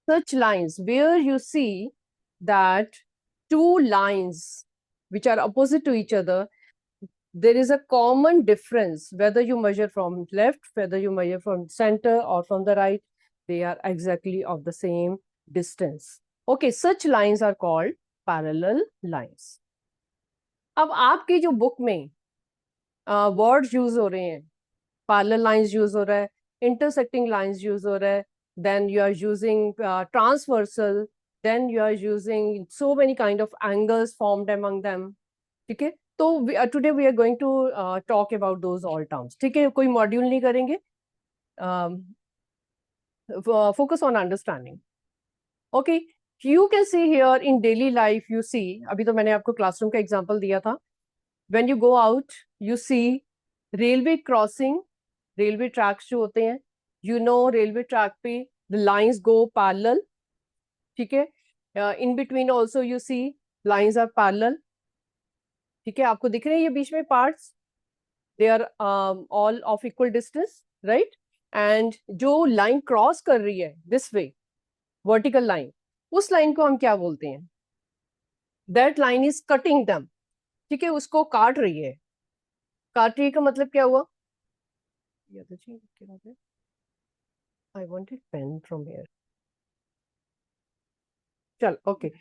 such lines where you see that two lines which are opposite to each other, there is a common difference whether you measure from left, whether you measure from center or from the right, they are exactly of the same distance. Okay, such lines are called parallel lines. अब आपकी जो book में words use हो रहे हैं, parallel lines use हो रहा है, intersecting lines यूज हो रहा है, then you are using transversal, then you are using so many kind of angles formed among them. ठीक है, तो today we are going to talk about those all terms. ठीक है, कोई मॉड्यूल नहीं करेंगे, focus on understanding. Okay, you can see here in daily life, you see, अभी तो मैंने आपको क्लासरूम का एग्जांपल दिया था. When you go out you see railway crossing, railway tracks जो होते हैं, यू नो रेलवे ट्रैक पे द लाइंस गो पैरेलल. ठीक है, in between also you C lines are parallel. ठीक है, आपको दिख रहे हैं ये बीच में parts, they are all of equal distance, right. And जो लाइन क्रॉस कर रही है दिस वे, वर्टिकल लाइन, उस लाइन को हम क्या बोलते हैं? दैट लाइन इज कटिंग दम. ठीक है, उसको काट रही है. काट रही है का मतलब क्या हुआ? I wanted pen from here. चल, okay.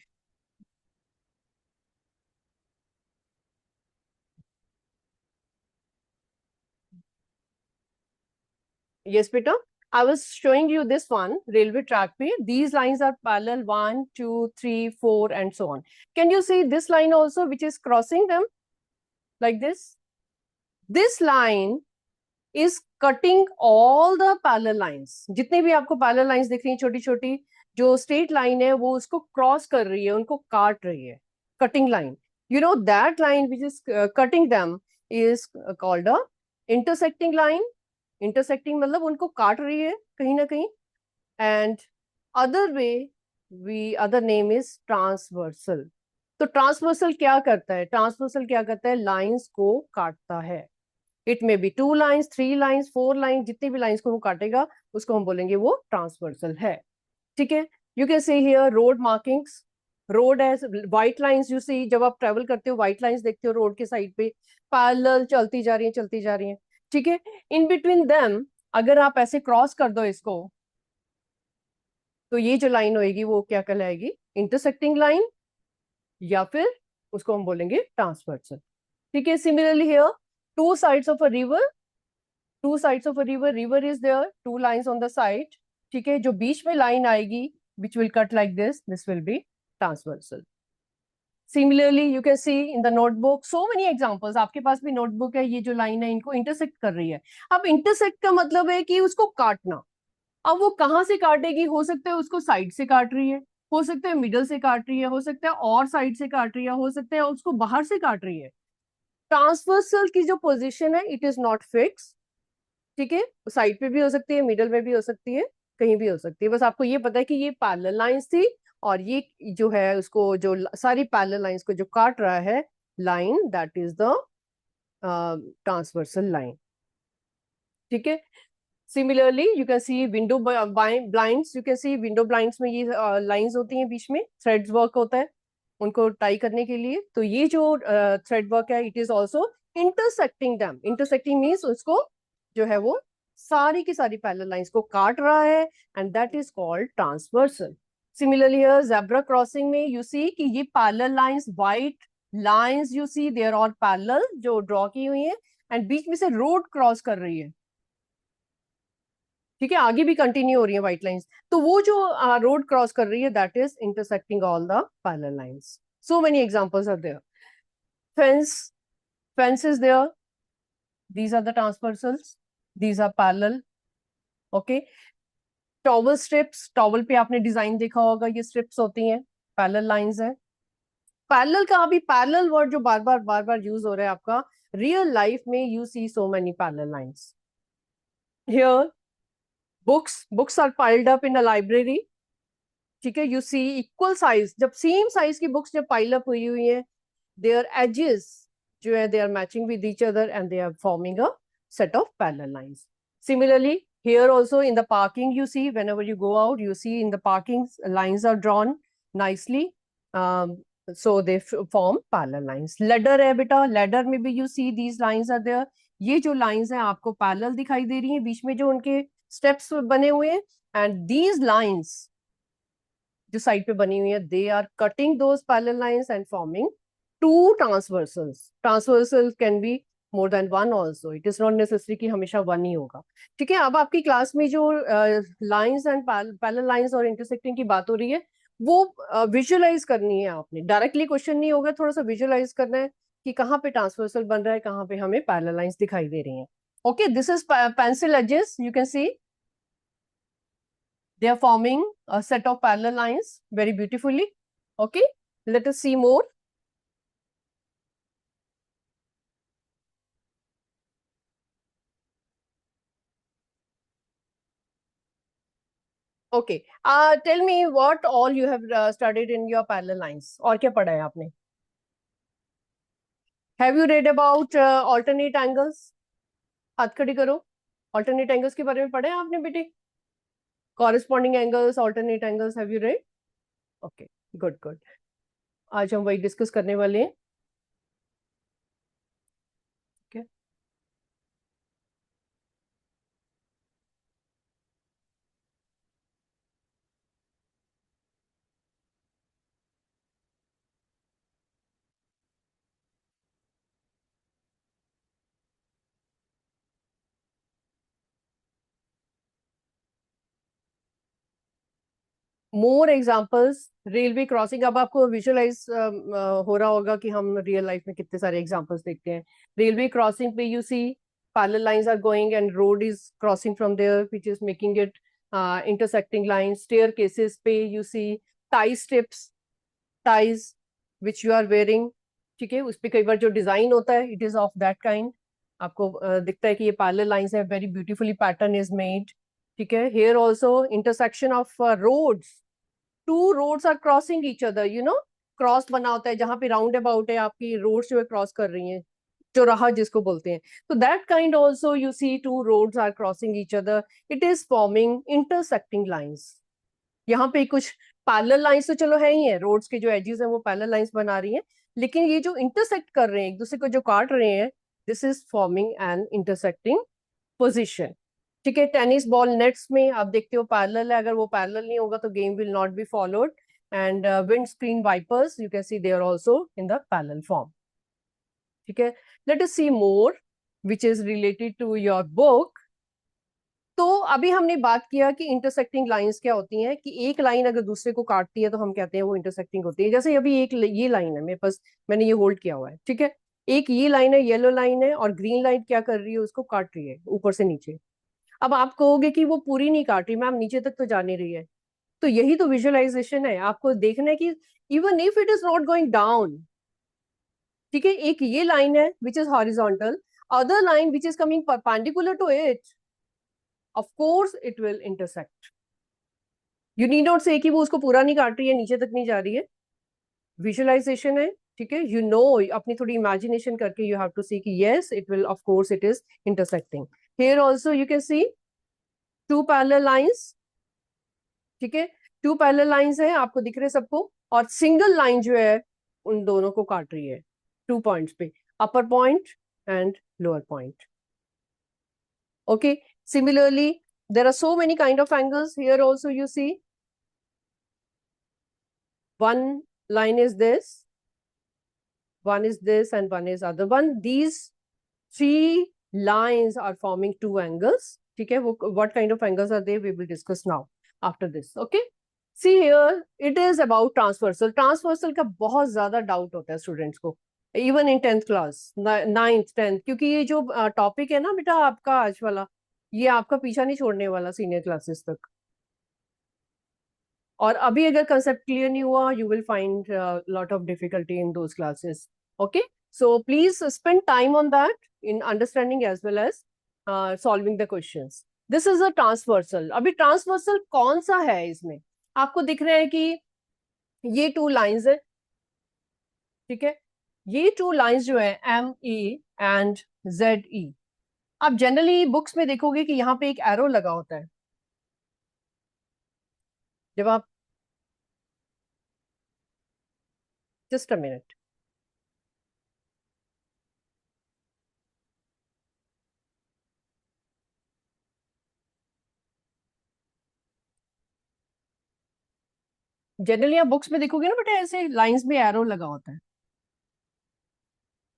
Yes, beta. I was showing you this one railway track पे. These lines are parallel 1, 2, 3, 4 and so on. Can you see this line also which is crossing them like this? This line is cutting all the parallel lines. जितने भी आपको parallel lines दिख रही हैं छोटी छोटी, जो straight line है वो उसको cross कर रही है, उनको काट रही है. Cutting line. You know that line which is cutting them is called a intersecting line. Intersecting मतलब उनको काट रही है कहीं ना कहीं. And other way we other name is transversal. तो ट्रांसवर्सल क्या करता है? ट्रांसवर्सल क्या करता है? लाइंस को काटता है. It may be 2 lines, 3 lines, 4 lines, जितनी भी लाइंस को वो काटेगा उसको हम बोलेंगे वो ट्रांसवर्सल है. ठीक है, you can see here road markings. Road है, व्हाइट लाइंस यू सी, जब आप ट्रेवल करते हो व्हाइट लाइंस देखते हो रोड के साइड पे, पैरेलल चलती जा रही है, चलती जा रही है. ठीक है, इन बिटवीन देम अगर आप ऐसे क्रॉस कर दो इसको, तो ये जो लाइन होगी वो क्या कहलाएगी? इंटरसेक्टिंग लाइन, या फिर उसको हम बोलेंगे ट्रांसवर्सल. ठीक है, similarly here two sides of a river, two sides of a river, river is there, two lines on the side. ठीक है, जो बीच में लाइन आएगी which will cut like this will be transversal. Similarly you can see in the notebook so many examples. आपके पास भी notebook है, ये जो लाइन है इनको इंटरसेक्ट कर रही है. अब इंटरसेक्ट का मतलब है कि उसको काटना. अब वो कहाँ से काटेगी? हो सकता है उसको साइड से काट रही है, हो सकता है मिडल से काट रही है, हो सकता है और साइड से काट रही है, हो सकता है उसको बाहर से काट रही है. ट्रांसवर्सल की जो पोजीशन है इट इज नॉट फिक्स. ठीक है, साइड पे भी हो सकती है, मिडल में भी हो सकती है, कहीं भी हो सकती है. बस आपको ये पता है कि ये पैरेलल लाइंस थी, और ये जो है उसको जो सारी पैरेलल लाइंस को जो काट रहा है line, that is the transversal line. ठीक है, similarly you can C window blinds. You can C window blinds में ये लाइंस होती हैं, बीच में थ्रेड्स वर्क होता है उनको टाई करने के लिए. तो ये जो थ्रेड वर्क है it is also intersecting them. Intersecting means उसको जो है वो सारी की सारी पैरेलल लाइंस को काट रहा है, and that is called transversal. Similarly here zebra crossing में यू सी कि ये parallel lines, white lines you see there all parallel जो ड्रॉ की हुई है, एंड बीच में से रोड क्रॉस कर रही है. ठीक है, आगे भी कंटिन्यू हो रही है व्हाइट लाइंस. तो वो जो रोड क्रॉस कर रही है that is intersecting all the parallel lines. So many examples are there. Fence, fence is there, these are the transversals, these are parallel. okay, towel strips, towel पे आपने design देखा होगा, ये स्ट्रिप्स होती हैं, पैरेलल लाइंस है. Parallel का अभी पैरेलल वर्ड जो बार बार यूज हो रहा है आपका रियल लाइफ में, you see so many parallel lines. Here books are piled up in a library. ठीक है, यू सी इक्वल साइज, जब सेम साइज की बुक्स जब पाइल अप हुई है, देयर एजेस जो है they are matching with each other and they are forming a set of parallel lines. Similarly Here also in the parking, you see, whenever you go out, you see in the parking lines are drawn nicely. So they form parallel lines. Ladder है बेटा, ladder में भी you see these lines are there. ये जो lines हैं आपको parallel दिखाई दे रही हैं, बीच में जो उनके steps बने हुए हैं, and these lines जो साइड पे बनी हुई है, they are cutting those parallel lines and forming two transversals. Transversal can be more than one also. It is not necessary कि हमेशा one ही होगा. ठीक है, अब आपकी क्लास में जो लाइंस एंड पैरेलल लाइंस और इंटरसेक्टिंग की बात हो रही है, वो विजुअलाइज करनी है आपने. डायरेक्टली क्वेश्चन नहीं होगा, थोड़ा सा विजुअलाइज करना है कि कहाँ पे ट्रांसवर्सल बन रहा है, कहाँ पे हमें पैरेलल लाइंस दिखाई दे रही हैं. Okay, this is pencil edges. You can see they are forming a set of parallel lines very beautifully. Okay, let us see more. Okay, tell me what all you have studied in your parallel lines. और क्या पढ़ा है आपने? Have you read about alternate angles? हाथ खड़ी करो. Alternate angles के बारे में पढ़ा है आपने बेटे? Corresponding angles, alternate angles, have you read? Okay, good, good. आज हम वही डिस्कस करने वाले हैं. Okay. More examples. Railway crossing, अब आपको विजुअलाइज हो रहा होगा कि हम रियल लाइफ में कितने सारे एग्जाम्पल्स देखते हैं. रेलवे क्रॉसिंग पे you see parallel lines are going and road is crossing from there which is making it intersecting line. Staircases पे you see tie strips, ties which you are wearing. ठीक है, उस पर कई बार जो design होता है it is of that kind. आपको दिखता है कि ये पैरेलल लाइंस है, very beautifully pattern is made. ठीक है, here also intersection of roads. Two roads are crossing each other, you know. Cross बना होता है जहां पे राउंड अबाउट है, आपकी रोड्स जो है क्रॉस कर रही हैं, चौराहा जिसको बोलते हैं. तो that kind also you see two roads are crossing each other. It is forming intersecting lines. यहाँ पे कुछ पैरेलल लाइंस तो चलो है ही है, रोड्स के जो एजेस हैं वो पैरेलल लाइंस बना रही हैं, लेकिन ये जो इंटरसेक्ट कर रहे हैं, एक दूसरे को जो काट रहे हैं, this is forming an intersecting position. ठीक है, टेनिस बॉल नेट्स में आप देखते हो पैरेलल है, अगर वो पैरेलल नहीं होगा तो game will not be followed. And windscreen wipers you can see they are also in the parallel form. ठीक है, let us see more which is related to your book. तो अभी हमने बात किया कि इंटरसेक्टिंग लाइंस क्या होती हैं, कि एक लाइन अगर दूसरे को काटती है तो हम कहते हैं वो इंटरसेक्टिंग होती है. जैसे अभी एक ये लाइन है मेरे पास, मैंने ये होल्ड किया हुआ है. ठीक है, एक ये लाइन है, येलो लाइन है, और ग्रीन लाइन क्या कर रही है, उसको काट रही है ऊपर से नीचे. अब आप कहोगे कि वो पूरी नहीं काट रही मैम, नीचे तक तो जा नहीं रही है. तो यही तो विजुअलाइजेशन है, आपको देखना है कि even if it is not going down. ठीक है, एक ये लाइन है which is horizontal, other line which is coming perpendicular to it, of course it will intersect. You need not say कि वो उसको पूरा नहीं काट रही है, नीचे तक नहीं जा रही है. विजुअलाइजेशन है. ठीक है, यू नो, अपनी थोड़ी इमेजिनेशन करके यू हैव टू सी कि yes it will, of course it is intersecting. Here also you can see two parallel lines. ठीक है, टू पैरेलल लाइंस है, आपको दिख रहे हैं सबको, और सिंगल लाइन जो है उन दोनों को काट रही है टू पॉइंट्स पे, upper point and lower point. Okay, similarly there are so many kind of angles. Here also you see one line is this, one is this, and one is other one. These three lines are forming two angles. ठीक है, वो what kind of angles are they, we will discuss now after this. Okay, see here it is about transversal. Transversal का बहुत ज्यादा doubt होता है students को, even in 10th class, 9th 10th, क्योंकि ये जो टॉपिक है ना बेटा आपका आज वाला, ये आपका पीछा नहीं छोड़ने वाला सीनियर क्लासेस तक. और अभी अगर कंसेप्ट क्लियर नहीं हुआ, you will find lot of difficulty in those classes. Okay, so please spend time on that in understanding as well as solving the questions. This is a transversal. अभी transversal कौन सा है इसमें, आपको दिख रहा है कि ये टू लाइंस है. ठीक है, ये टू लाइंस जो है एम ई एंड जेड ई, आप जनरली बुक्स में देखोगे कि यहाँ पे एक एरो लगा होता है जब आप, जस्ट अ मिनट, जनरली आप बुक्स में देखोगे ना बेटा, ऐसे लाइंस में एरो लगा होता है,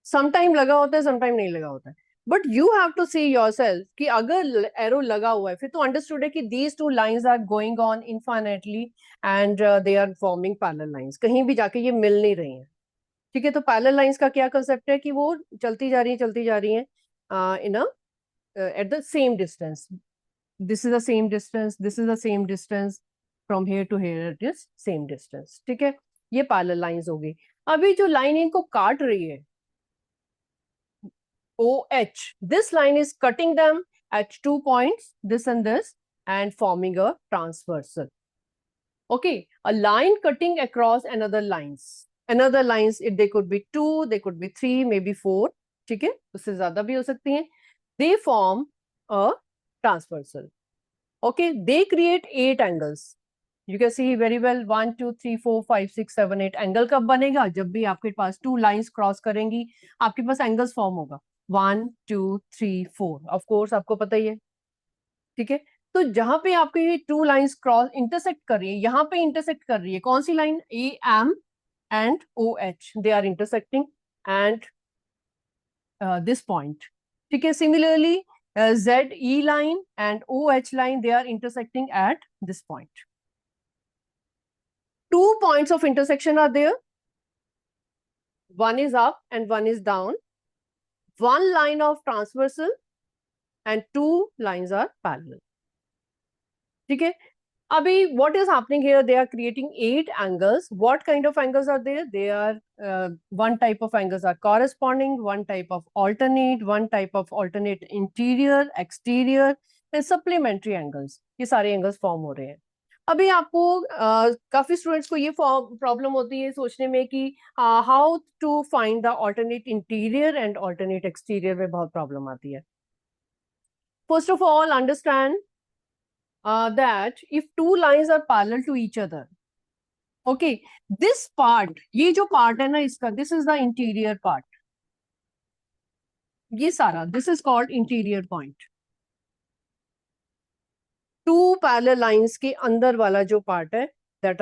समटाइम लगा होता है, समटाइम नहीं लगा होता है, but you have to see yourself कि अगर एरो लगा हुआ है फिर तो अंडरस्टूड है कि these two lines are going on infinitely and they are forming parallel lines, कहीं भी जाके ये मिल नहीं रही हैं। ठीक है, तो पैरेलल लाइंस का क्या कंसेप्ट है कि वो चलती जा रही है, चलती जा रही है in a at the same distance, this is the same distance, this is the same distance, from here to here it is same distance. ठीक है, ये पैरेलल लाइंस होगी। अभी जो लाइन इनको काट रही है OH, this line is cutting them at 2 points, this and forming a transversal. Okay, a line cutting across another lines. Another lines, if they could be 2, they could be 3, maybe 4. ठीक है, उससे ज्यादा भी हो सकती हैं. They form a transversal. Okay, they create 8 angles. You can see very well 1, 2, 3, 4, 5, 6, 7, 8 angle कब बनेगा? जब भी आपके पास 2 लाइंस क्रॉस करेंगी आपके पास एंगल्स फॉर्म होगा 1, 2, 3, 4, ऑफ कोर्स आपको पता ही है। ठीक है, तो जहां पे आपके ये 2 लाइंस क्रॉस इंटरसेक्ट कर रही है, यहाँ पे इंटरसेक्ट कर रही है कौन सी line? AM and OH, they are intersecting and this point. ठीक है, similarly ZE line and OH line, they are intersecting at this point. 2 points of intersection are there. One is up and one is down. One line of transversal and 2 lines are parallel. ठीक है, Abhi, what is happening here? They are creating 8 angles. What kind of angles are there? They are one type of angles are corresponding, one type of alternate, interior, exterior, and supplementary angles. ये सारे angles form हो रहे हैं। अभी आपको काफी students को ये प्रॉब्लम होती है सोचने में कि how to find the alternate interior and alternate exterior में बहुत प्रॉब्लम आती है। First of all understand that if 2 lines are parallel to each other, okay, this part, ये जो part है ना इसका, this is the interior part, ये सारा, this is called interior point. 2 parallel lines के अंदर वाला जो part है that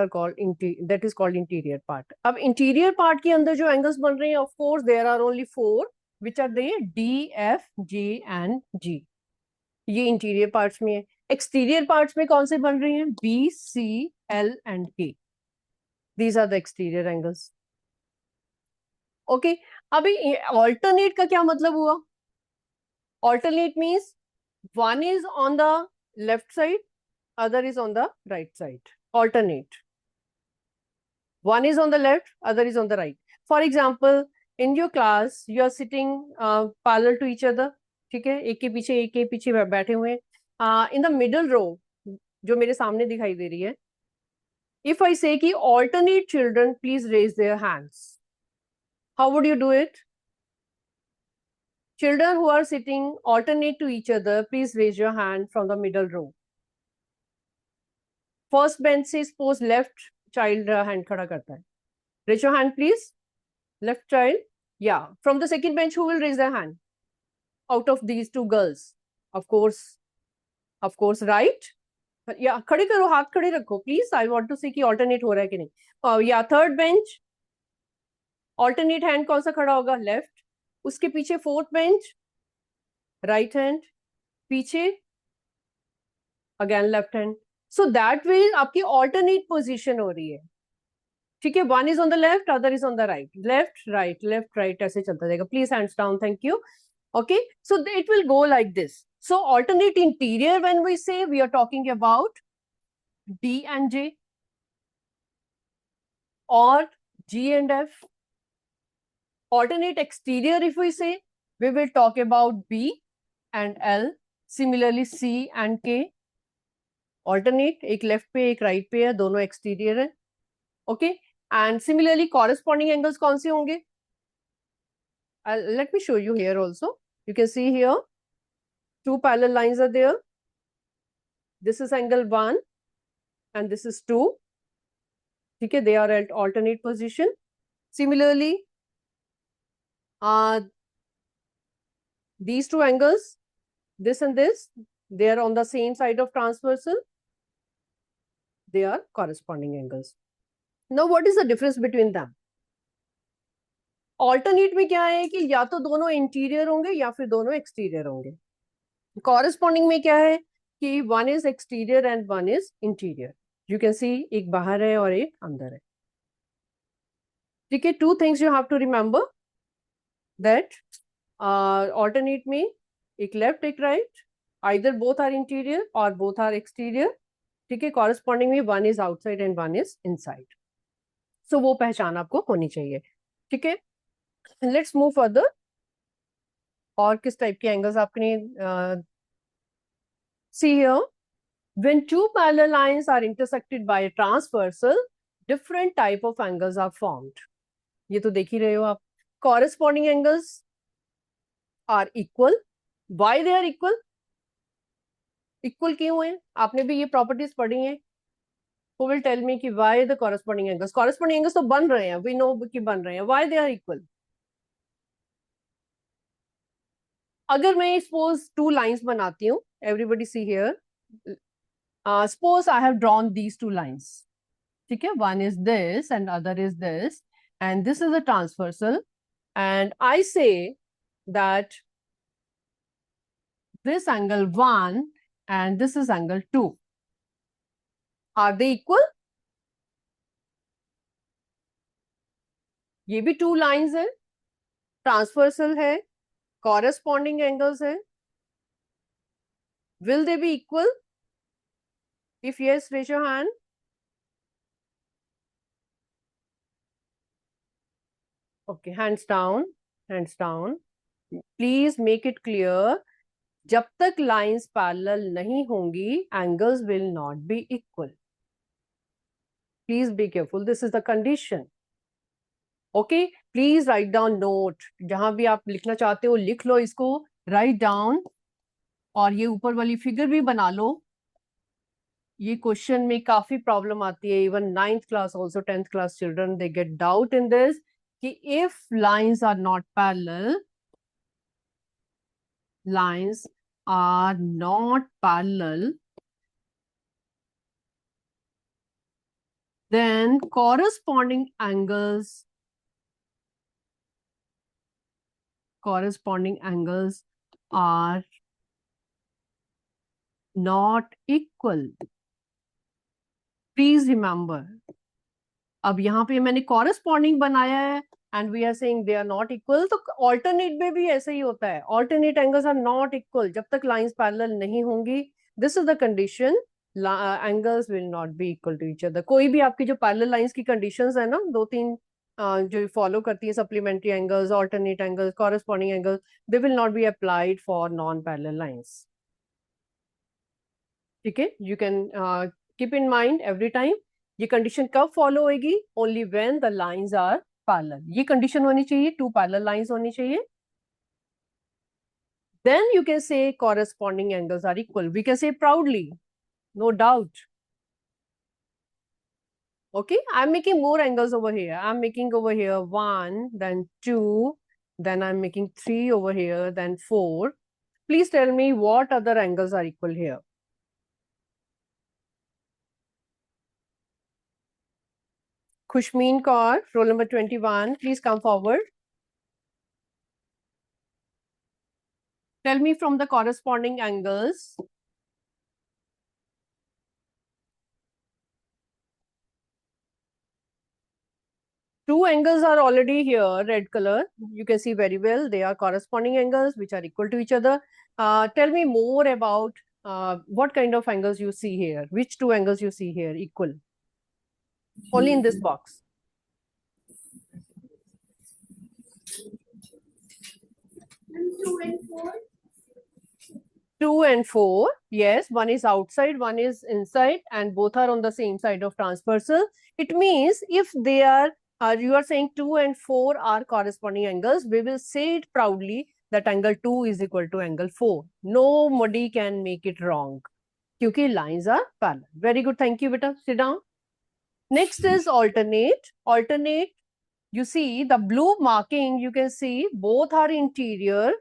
is called interior part. अब interior part के अंदर जो angles बन रहे हैं, of course there are only 4, which are they? D, F, G and G. ये इंटीरियर पार्ट्स में है। एक्सटीरियर पार्ट्स में कौन से बन रही हैं? B, C, L and K. These are the exterior angles. Okay, अभी alternate का क्या मतलब हुआ? Alternate means one is on the left side, other is on the right side. Alternate. One is on the left, other is on the right. For example, in your class, you are sitting parallel to each other. ठीक है, एक के पीछे बैठे हुए हैं। In the middle row, जो मेरे सामने दिखाई दे रही है, if I say कि alternate children, please raise their hands. How would you do it? Children who are sitting alternate to each other, please raise your hand from the middle row. First bench से suppose left child hand खड़ा करता है. Raise your hand, please. Left child. Yeah. From the second bench, who will raise their hand? Out of these 2 girls. Of course, right? Yeah, खड़े करो, हाथ खड़े रखो, please. I want to see कि alternate हो रहा है कि नहीं. Yeah, third bench. Alternate hand कौन सा खड़ा होगा? Left. उसके पीछे fourth bench. Right hand. पीछे again left hand. So that way आपकी alternate position हो रही है। ठीक है, one is on the left, other is on the right, left right ऐसे चलता जाएगा। Please hands down, thank you. Okay, so it will go like this. So alternate interior, when we say, we are talking about D and J or G and F. Alternate exterior, if we say, we will talk about B and L. Similarly C and K. Alternate, एक left पे एक right पे है, दोनों exterior है। Okay, and similarly corresponding angles कौन से होंगे? Let me show you here also, you can see here Two parallel lines are there. This is angle 1 and this is 2. Okay, they are at alternate position. Similarly, these two angles, this and this, they are on the same side of transversal. They are corresponding angles. Now, what is the difference between them? Alternate में क्या है कि या तो दोनों interior होंगे या फिर दोनों एक्सटीरियर होंगे. Corresponding में क्या है कि one is exterior and one is interior. You can see एक बाहर है और एक अंदर है. ठीक है, two things you have to remember that alternate में एक left एक right, either both are interior or both are exterior. ठीक है, corresponding में one is outside and one is inside. So वो पहचान आपको होनी चाहिए. ठीक है, let's move further. और किस टाइप के एंगल्स आपने see here, when two parallel lines are intersected by a transversal, different type of angles are formed. ये तो देख ही रहे हो आप. Corresponding angles are equal. Why they are equal? Equal क्यों है? आपने भी ये properties पढ़ी हैं. Who will tell me कि why the corresponding angles? Corresponding angles तो बन रहे हैं. We know कि बन रहे हैं. Why they are equal? अगर मैं suppose two lines बनाती हूँ, everybody see here. Suppose I have drawn these two lines. Okay, one is this and other is this, and this is a transversal, and I say that this angle 1 and this is angle 2. Are they equal? ये भी two lines है, transversal है, corresponding angles है. Will they be equal? If yes, raise your hand. Okay, hands down, hands down. Please make it clear. जब तक lines parallel नहीं होंगी, angles will not be equal. Please be careful. This is the condition. Okay, please write down note. जहां भी आप लिखना चाहते हो लिख लो इसको. Write down. और ये ऊपर वाली फिगर भी बना लो. ये क्वेश्चन में काफी प्रॉब्लम आती है. Even 9th class, also 10th class children, they get doubt in this. कि if lines are not parallel, lines are not parallel, then corresponding angles are not equal. Please remember. अब यहाँ पे मैंने corresponding बनाया है and we are saying they are not equal. तो alternate में भी ऐसे ही होता है. Alternate angles are not equal. जब तक lines parallel नहीं होंगी, this is the condition. Angles will not be equal to each other. कोई भी आपकी जो parallel lines की conditions है ना, दो तीन जो follow करती है, supplementary angles, alternate angles, corresponding angles, they will not be applied for non-parallel lines. ठीक है, you can keep in mind every time. ये condition कब follow होगी? Only when the lines are parallel. ये condition होनी चाहिए, two parallel lines होनी चाहिए. Then you can say corresponding angles are equal. We can say proudly, no doubt. Okay, I'm making more angles over here. I'm making over here 1, then 2, then I'm making 3 over here, then 4. Please tell me what other angles are equal here. Khushmeen Kaur, roll number 21, please come forward. Tell me from the corresponding angles. Two angles are already here, red color. You can see very well. They are corresponding angles which are equal to each other. Tell me more about what kind of angles you see here. Which two angles you see here equal? Only in this box. 2 and 4. 2 and 4. Yes, one is outside, one is inside, and both are on the same side of transversal. It means if they are, you are saying 2 and 4 are corresponding angles, we will say it proudly that angle 2 is equal to angle 4. Nobody can make it wrong. क्योंकि lines are parallel. Very good. Thank you, beta. Sit down. Next is alternate. Alternate. You see the blue marking, you can see both are interior,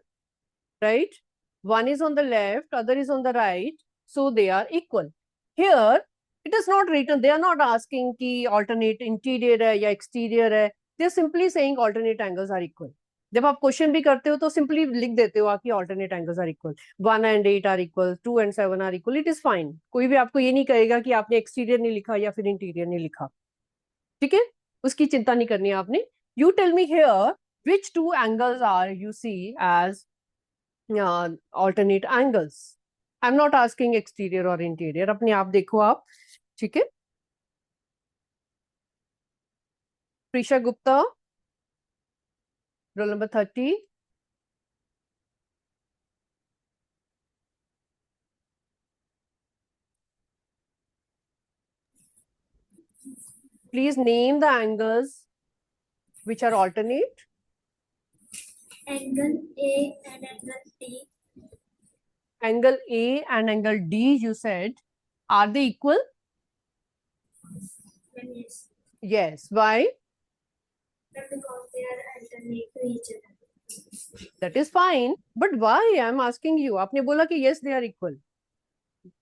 right? One is on the left, other is on the right. So they are equal. Here, it is not written. They are not asking कि alternate interior है या exterior है. They are simply saying alternate angles are equal. जब आप question भी करते हो तो सिंपली लिख देते हो कि alternate angles are equal. 1 and 8 are equal, 2 and 7 are equal. It is fine. कोई भी आपको ये नहीं कहेगा कि आपने exterior नहीं लिखा या फिर interior नहीं लिखा. ठीक है, उसकी चिंता नहीं करनी है आपने. You tell me here which two angles are you see as alternate angles. I'm not asking exterior or interior. अपने आप देखो आप. ठीक है. Prisha Gupta, roll number 30. Please name the angles which are alternate. Angle A and angle D. Angle A and angle D, you said, are they equal? Yes. Yes. Why? Because they are alternate to each other. That is fine. But why? I'm asking you. आपने बोला कि yes, they are equal.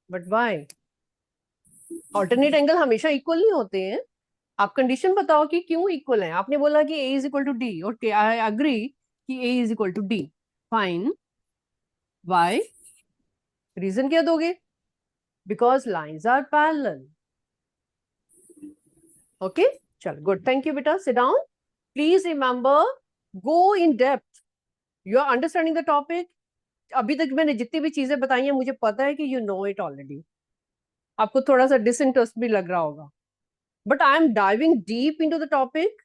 But why? Alternate angle हमेशा equal नहीं होते हैं. आप condition बताओ कि क्यों इक्वल है. आपने बोला कि A is equal to D. Okay, I agree कि A is equal to D. Fine. Why? Reason क्या दोगे? Because lines are parallel. Okay? चलो, good. Thank you, beta. Sit down. Please remember, go in depth. You are understanding the topic. अभी तक मैंने जितनी भी चीजें बताई हैं मुझे पता है कि you know it already. आपको थोड़ा सा disinterest भी लग रहा होगा. But I am diving deep into the topic.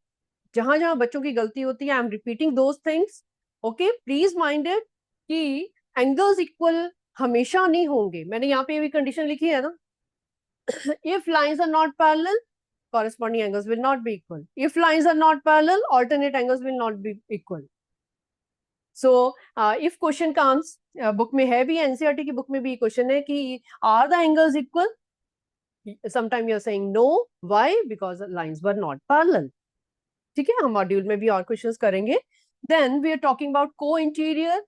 जहां जहां बच्चों की गलती होती है, I am repeating those things. Okay? Please mind it कि angles equal हमेशा नहीं होंगे. मैंने यहाँ पे भी कंडीशन लिखी है ना. If lines are not parallel, corresponding angles will not be equal. If lines are not parallel, alternate angles will not be equal. So, if question comes, book में है भी, NCERT की book में भी question है कि are the angles equal? Sometimes you are saying no. Why? Because the lines were not parallel. ठीक है, हम मॉड्यूल में भी और क्वेश्चंस करेंगे. Then we are talking about co-interior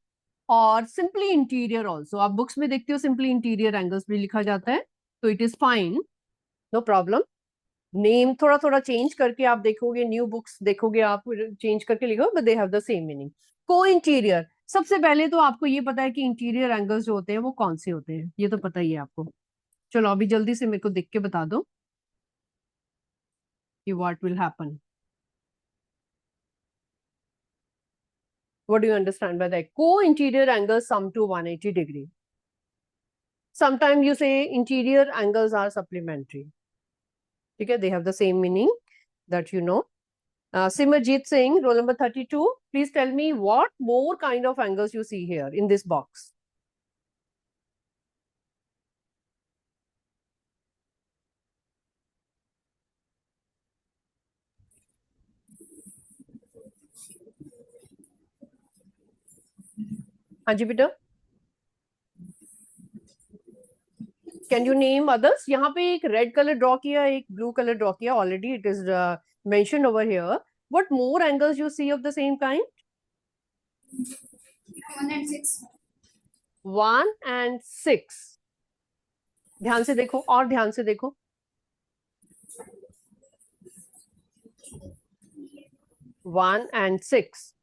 और simply interior also. आप बुक्स में देखते हो simply interior angles भी लिखा जाता है, तो it is fine, no problem. Name थोड़ा थोड़ा चेंज करके आप देखोगे, न्यू बुक्स देखोगे आप चेंज करके लिखो, but they have the same meaning. को इंटीरियर, सबसे पहले तो आपको ये पता है कि इंटीरियर एंगल्स जो होते हैं वो कौन से होते हैं, ये तो पता ही है आपको. चलो अभी जल्दी से मेरे को देख के बता दो कि what will happen. What do you understand by that? Co-interior angles sum to 180 degree. Sometimes you say interior angles are supplementary. Okay, they have the same meaning that you know. Simarjeet Singh, roll number 32. Please tell me what more kind of angles you see here in this box. हाँ जी बेटा. Can you name others? यहाँ पे एक red color draw किया, एक blue color draw किया. Already it is mentioned over here. What more angles you see of the same kind? 1 and 6. 1 and 6. ध्यान से देखो और ध्यान से देखो. 1 and 6.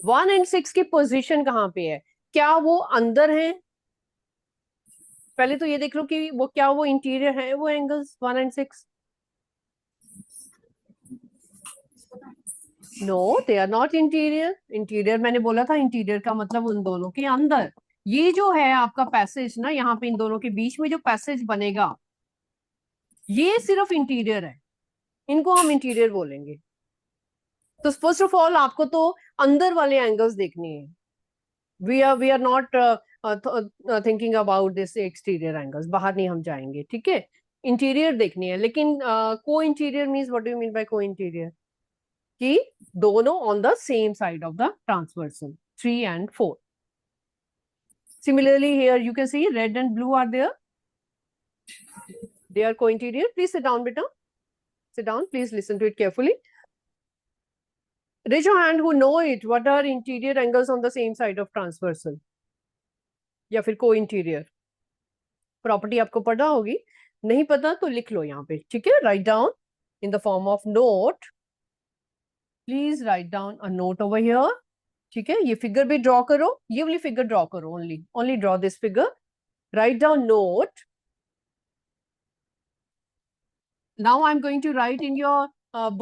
1 and 6 की पोजीशन कहाँ पे है? क्या वो अंदर है? पहले तो ये देख लो कि वो क्या वो इंटीरियर है वो angles 1 and 6. No, they are not interior. Interior मैंने बोला था, इंटीरियर का मतलब उन दोनों के अंदर. ये जो है आपका पैसेज ना, यहाँ पे इन दोनों के बीच में जो पैसेज बनेगा, ये सिर्फ इंटीरियर है. इनको हम इंटीरियर बोलेंगे. तो फर्स्ट ऑफ ऑल आपको तो अंदर वाले एंगल्स देखने हैं. We are not thinking about this exterior angles. बाहर नहीं हम जाएंगे, ठीक है. इंटीरियर देखनी है. लेकिन को interior means what do you mean by को इंटीरियर? कि दोनों on the same side of the transversal, 3 and 4. Similarly, here you can see red and blue are there. They are co-interior. Please sit down, beta. Sit down. Please listen to it carefully. Raise your hand who know it. What are interior angles on the same side of transversal? या फिर co-interior? Property आपको पता होगी. नहीं पता तो लिख लो यहाँ पे. ठीक है? Write down in the form of note. Please write down a note over here. ठीक है? ये figure भी draw करो. ये वाली figure draw करो only. Only draw this figure. Write down note. Now I'm going to write in your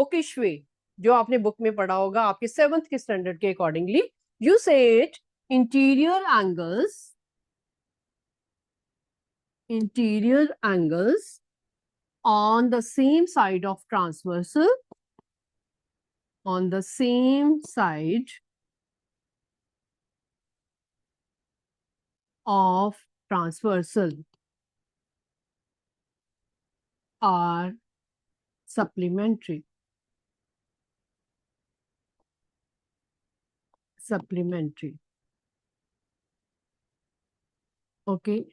bookish way. जो आपने बुक में पढ़ा होगा आपके 7th के स्टैंडर्ड के accordingly. You say it, interior angles on the same side of transversal, on the same side of transversal are supplementary. Okay.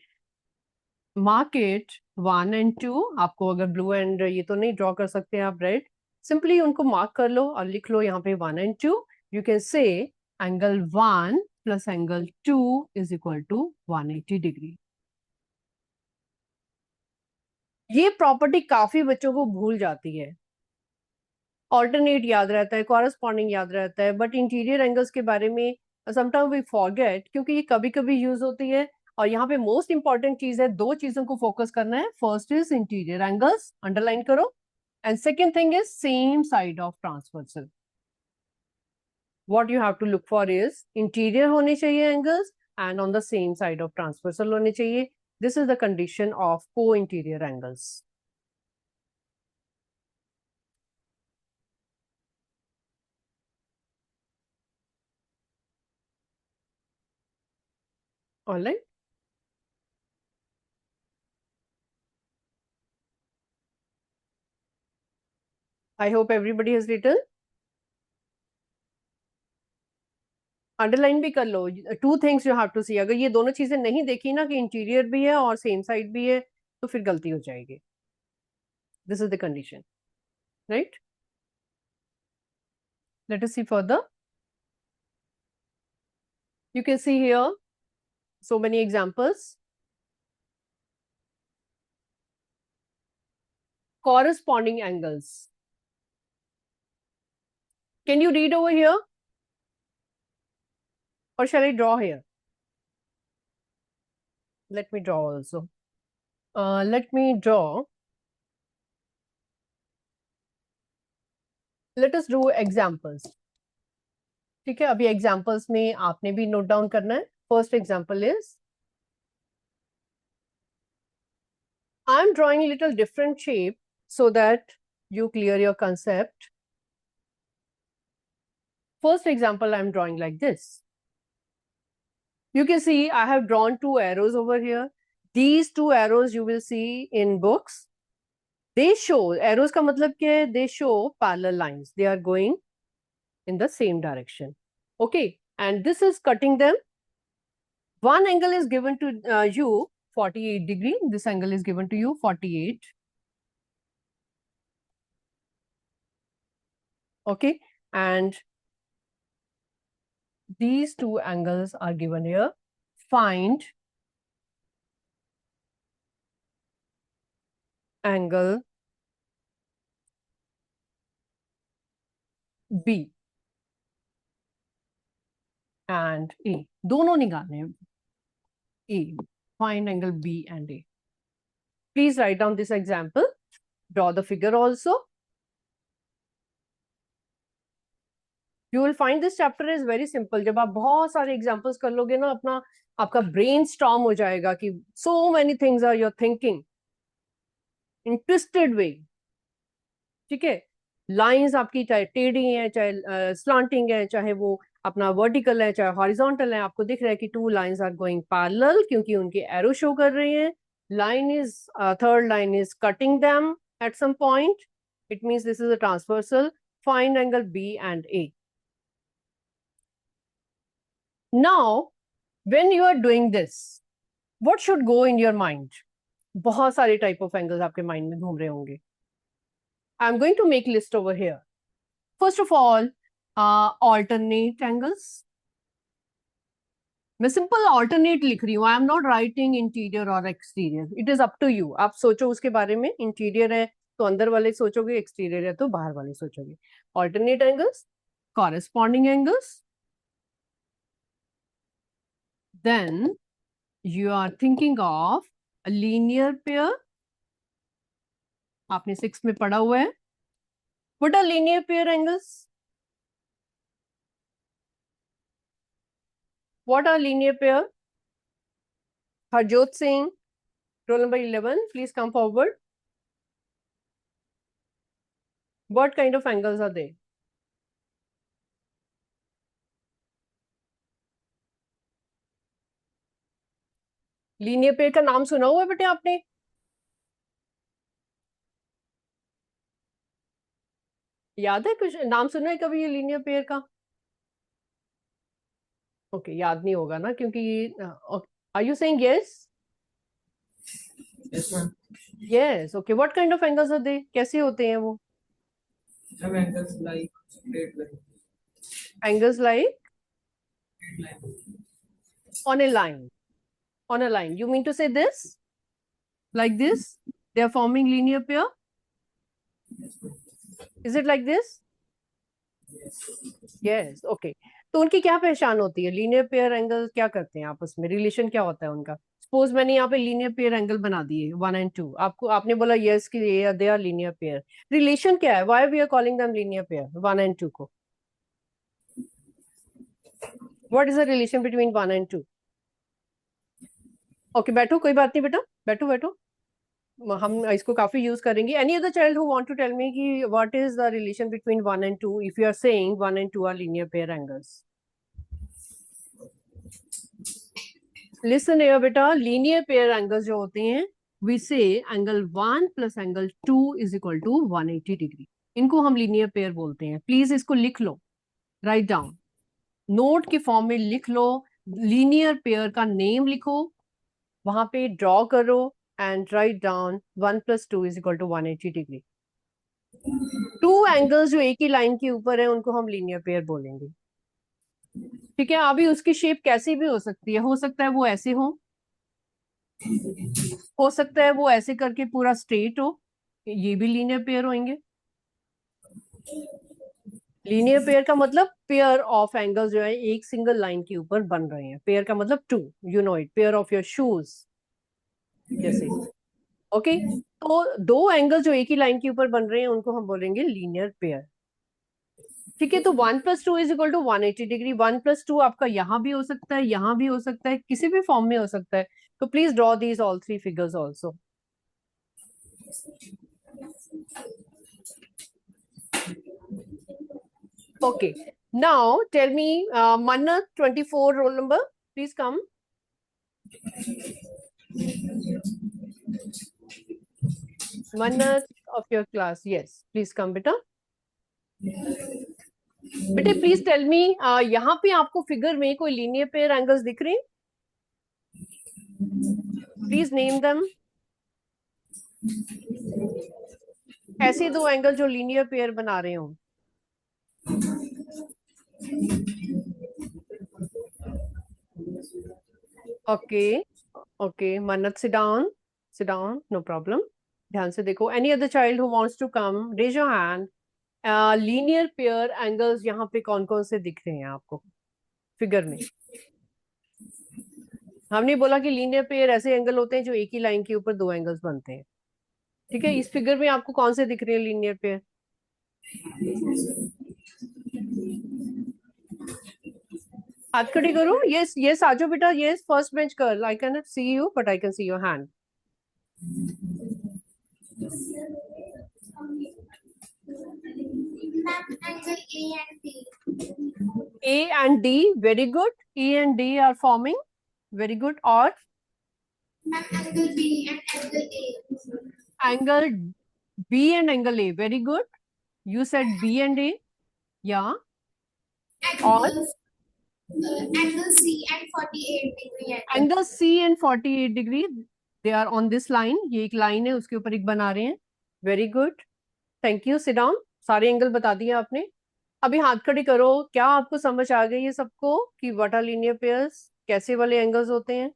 Mark it 1 and 2. आपको अगर blue and ये तो नहीं draw कर सकते आप red. Simply उनको mark कर लो और लिख लो यहाँ पे 1 and 2. You can say angle 1 plus angle 2 is equal to 180 degree. ये प्रॉपर्टी काफी बच्चों को भूल जाती है. ऑल्टरनेट याद रहता है, कॉरेस्पॉन्डिंग याद रहता है, बट इंटीरियर एंगल्स के बारे में समटाइम वी फॉरगेट क्योंकि ये कभी कभी यूज होती है. और यहाँ पे मोस्ट इंपॉर्टेंट चीज है, 2 चीजों को फोकस करना है. First is interior angles, underline करो. And second thing is same side of transversal. What you have to look for is interior होने चाहिए angles and on the same side of transversal होने चाहिए. This is the condition of co interior angles. All right. I hope everybody has written. Underline भी कर लो. 2 things you have to see. अगर ये दोनों चीजें नहीं देखी ना कि इंटीरियर भी है और सेम साइड भी है तो फिर गलती हो जाएगी. This is the condition, right? Let us see further. You can see here so many examples. Corresponding angles. Can you read over here? Or shall I draw here? Let me draw also. Let me draw. Let us do examples. ठीक है, अभी examples में आपने भी note down करना है. First example is, I am drawing a little different shape so that you clear your concept. First example I am drawing like this. You can see I have drawn 2 arrows over here. These 2 arrows you will see in books. They show, arrows का मतलब क्या है? They show parallel lines. They are going in the same direction. Okay, and this is cutting them. One angle is given to you 48 degree. This angle is given to you 48. Okay, and these 2 angles are given here. Find angle B and A. दोनों निकालने हैं. A. Find angle B and A. Please write down this example. Draw the figure also. You will find this chapter is very simple. जब आप बहुत सारे examples कर लोगे ना, अपना आपका brainstorm हो जाएगा कि so many things are you're thinking in twisted way. ठीक है, लाइंस आपकी चाहे टेढ़ी है, चाहे स्लांटिंग है, चाहे वो अपना वर्टिकल है, चाहे हॉरिजॉन्टल है, आपको दिख रहा है कि 2 लाइंस आर गोइंग पैरेलल क्योंकि उनके एरो शो कर रहे हैं. Line is third line is cutting them at some point. It means this is a transversal. Find angle B and A. Now, when you are doing this, what should go in your mind? बहुत सारे type of angles आपके mind में घूम रहे होंगे. I'm going to make list over here. First of all, alternate angles. मैं simple alternate लिख रही हूँ. I am not writing interior और exterior. It is up to you. आप सोचो उसके बारे में. इंटीरियर है तो अंदर वाले सोचोगे, एक्सटीरियर है तो बाहर वाले सोचोगे. Alternate angles, corresponding angles, then you are thinking of a linear pair. आपने 6 में पढ़ा हुआ है. What are linear pair angles? What are linear pair? Harjot Singh, roll number 11, please come forward. What kind of angles are they? Linear pair का नाम सुना हुआ है बेटे आपने? याद है कुछ नाम सुना है कभी ये linear pair का? ओके, याद नहीं होगा ना क्योंकि are you saying yes? Yes, ma'am. Yes. Okay. What kind of angles are they? कैसे होते हैं वो? Some angles like straight line. Angles like Straight line. on a line. On a line. You mean to say this? Like this? They are forming linear pair? Yes, ma'am. Is it like this? Yes. Yes. Okay. तो उनकी क्या पहचान होती है? Linear pair angle क्या करते हैं आपस में? रिलेशन क्या होता है उनका? सपोज मैंने यहाँ पे लीनियर पेयर एंगल बना दिए 1 and 2. आपने बोला यस कि they are linear pair. Relation क्या है? Why we are calling them linear pair 1 and 2 को? What is the relation between 1 and 2? Okay, बैठो, कोई बात नहीं बेटा, बैठो बैठो. हम इसको काफी यूज करेंगे. Any other child who want to tell me कि what is the relation between 1 and 2 if you are saying 1 and 2 are linear pair angles? Listen here बेटा, लीनियर पेयर एंगल्स जो होते हैं, we say angle 1 plus angle 2 is equal to 180 degree. इनको हम linear pair बोलते हैं. Please इसको लिख लो, राइट डाउन, नोट के फॉर्म में लिख लो. लीनियर पेयर का नेम लिखो, वहां पे ड्रॉ करो and write down 1 + 2 is equal to 180 degree. 2 angles जो एक ही लाइन के ऊपर है उनको हम लीनियर पेयर बोलेंगे. ठीक है. अभी उसकी शेप कैसी भी हो सकती है. हो सकता है वो ऐसे हो सकता है वो ऐसे करके पूरा स्ट्रेट हो. ये भी लीनियर पेयर होंगे. लीनियर पेयर का मतलब पेयर ऑफ एंगल्स जो है एक सिंगल लाइन के ऊपर बन रहे हैं. पेयर का मतलब 2, you know it, pair of your shoes जैसे. ओके, तो 2 एंगल जो एक ही लाइन के ऊपर बन रहे हैं उनको हम बोलेंगे लीनियर पेयर. ठीक है. तो 1 + 2 इज इक्वल टू 180 डिग्री. 1 + 2 आपका यहाँ भी हो सकता है, यहाँ भी हो सकता है, किसी भी फॉर्म में हो सकता है. तो please draw these all 3 figures also. Okay, now tell me, Manna 24 roll number, please come. Manna of your class, yes, please come beta. बेटे प्लीज टेल मी, यहाँ पे आपको फिगर में कोई लीनियर पेयर एंगल्स दिख रहे हैं? Please name them. ऐसे 2 एंगल जो लीनियर पेयर बना रहे हो. Okay okay, Mannat sit down, no problem. ध्यान से देखो. Any other child who wants to come, raise your hand. Linear pair angles यहाँ पे कौन कौन से दिख रहे हैं आपको फिगर में? हमने बोला कि लीनियर पेयर ऐसे एंगल होते हैं जो एक ही लाइन के ऊपर 2 एंगल्स बनते हैं. ठीक है. इस फिगर में आपको कौन से दिख रहे हैं लीनियर पेयर? हाथ खड़ी करो. यस यस, आ जाओ बेटा. Yes, first bench girl, I can not see you but I can see your hand. Angle A and D. A and D, very good. E and D are forming, very good. Or Angle B and angle A. angle B and angle A, very good. You said B and A. Yeah. All angle C and 48 degree angle. angle C and 48 degree, they are on this line. ये एक line है, उसके ऊपर एक बना रहे हैं. Very good. Thank you. Sit down. सारे एंगल बता दिए आपने. अभी हाथ खड़े करो. क्या आपको समझ आ गई है सबको कि what are linear pairs, कैसे वाले एंगल्स होते हैं?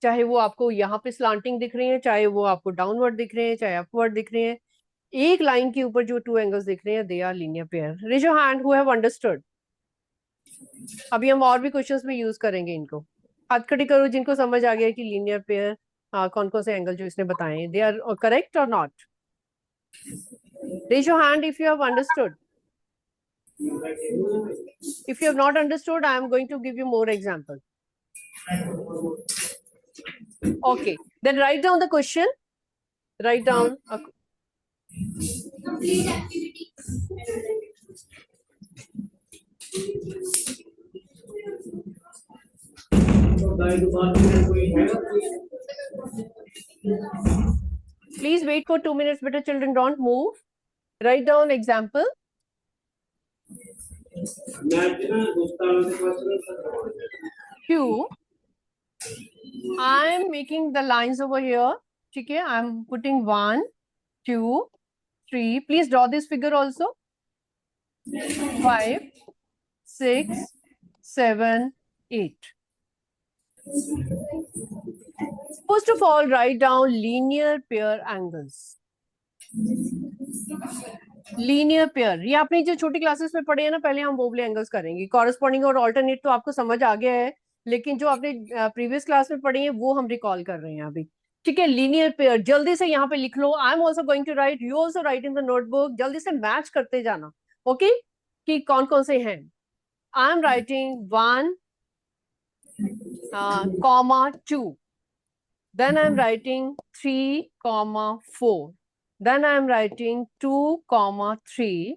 चाहे वो आपको यहाँ पे स्लांटिंग दिख रहे हैं, चाहे वो आपको डाउनवर्ड दिख रहे हैं, चाहे अपवर्ड दिख रहे हैं. एक लाइन के ऊपर जो टू एंगल्स दिख रहे हैं, they are linear pair. Raise your hand who have understood. अभी हम और भी क्वेश्चंस में यूज करेंगे इनको. हाथ खड़ी करो जिनको समझ आ गया कि लीनियर पेयर कौन कौन से एंगल जो इसने बताए हैं, दे आर करेक्ट और not. Raise your hand if you have understood. If you have not understood, I am going to give you more examples. Okay, then write down the question. Write down. Complete activity. Please wait for 2 minutes, better children, don't move. Write down example. Q. I am making the lines over here. Okay, I am putting 1, 2, 3. Please draw this figure also. 5, 6, 7, 8. First of all, write down linear pair angles. Linear pair, ये आपने जो छोटी classes में पढ़े हैं ना, पहले हम वो वाले एंगल्स करेंगे. कॉरेस्पॉन्डिंग और ऑल्टरनेट तो आपको समझ आ गया है, लेकिन जो आपने प्रीवियस क्लास में पढ़े हैं वो हम रिकॉल कर रहे हैं अभी. ठीक है, लीनियर पेयर जल्दी से यहाँ पे लिख लो. I am also going to write, you also write in the notebook. जल्दी से मैच करते जाना. ओके, कि कौन कौन से हैं. I am writing 1, 2. Then I am writing 3, 4. Then I am writing 2, 3.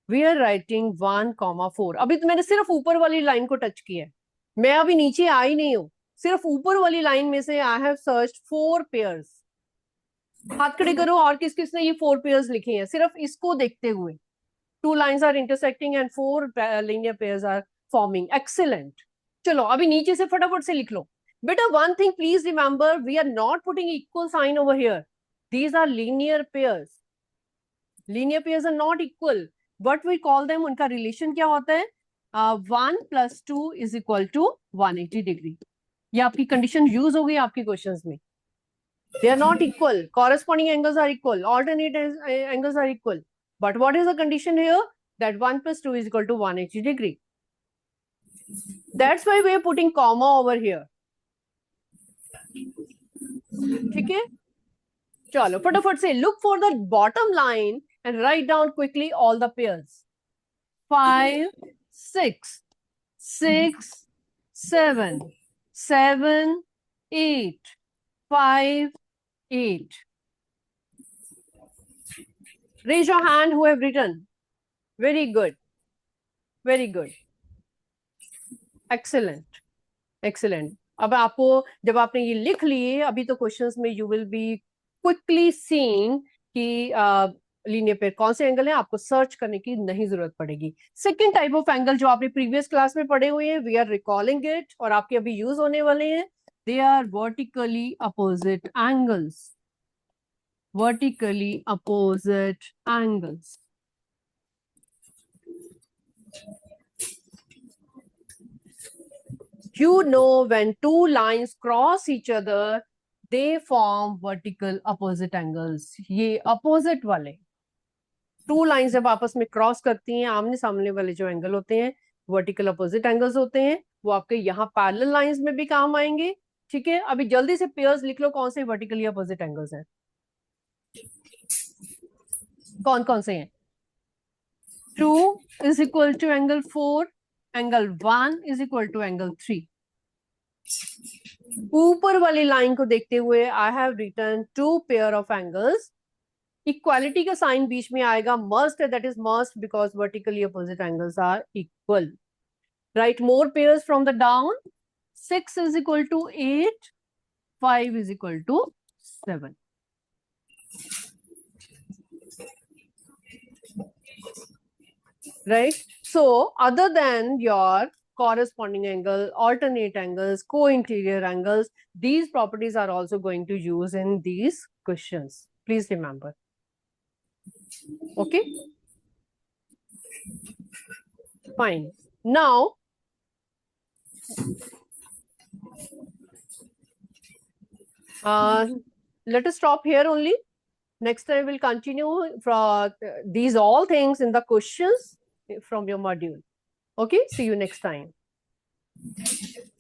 We are writing 1, 4. अभी तो मैंने सिर्फ ऊपर वाली लाइन को टच किया है, मैं अभी नीचे आई नहीं हूँ. सिर्फ ऊपर वाली लाइन में से आई हैव सर्च्ड 4 पेयर्स. हाथ खड़े करो और किस किस ने ये 4 पेयर्स लिखे हैं, सिर्फ इसको देखते हुए. 2 lines are intersecting and 4 linear pairs are forming. Excellent. चलो अभी नीचे से फटाफट से लिख लो. Beta, one thing please remember, we are not putting equal sign over here. These are linear pairs. Linear pairs are not equal. What we call them, उनका relation क्या होता है? 1 + 2 is equal to 180 degree. ये आपकी condition use हो गई आपके questions में. They are not equal. Corresponding angles are equal. Alternate angles are equal. But what is the condition here? That 1 + 2 is equal to 180 degree. That's why we are putting comma over here. ठीक है, चलो फटाफट से look for the bottom line and write down quickly all the pairs. 5, 6, 6, 7, 7, 8, 5, 8. Raise your hand who have written. Very good. Very good. Excellent. Excellent. अब आपको जब आपने ये लिख लिए, अभी तो क्वेश्चंस में you will be quickly seeing कि लीनियर पेयर कौन से एंगल है, आपको सर्च करने की नहीं जरूरत पड़ेगी. सेकंड टाइप ऑफ एंगल जो आपने प्रीवियस क्लास में पढ़े हुए हैं, वी आर रिकॉलिंग इट और आपके अभी यूज होने वाले हैं. They are vertically opposite angles. Vertically opposite angles. You know, when two lines cross each other, they form vertical opposite angles. ये opposite वाले two lines जब आपस में cross करती हैं, आमने सामने वाले जो एंगल होते हैं vertical opposite angles होते हैं. वो आपके यहाँ parallel lines में भी काम आएंगे. ठीक है, अभी जल्दी से पेयर्स लिख लो कौन से vertically opposite angles हैं. कौन कौन से हैं? 2 is equal to angle 4, angle 1 is equal to angle 3. ऊपर वाली लाइन को देखते हुए I have written 2 pair of angles. Equality का साइन बीच में आएगा, must, that is must because vertically opposite angles are equal. Write more pairs from the down. 6 is equal to 8, 5 is equal to 7. Right? So other than your corresponding angle, alternate angles, co-interior angles, these properties are also going to use in these questions. Please remember. Okay. Fine. Now, let us stop here only. Next time we'll continue from these all things in the questions from your module. Okay. See you next time.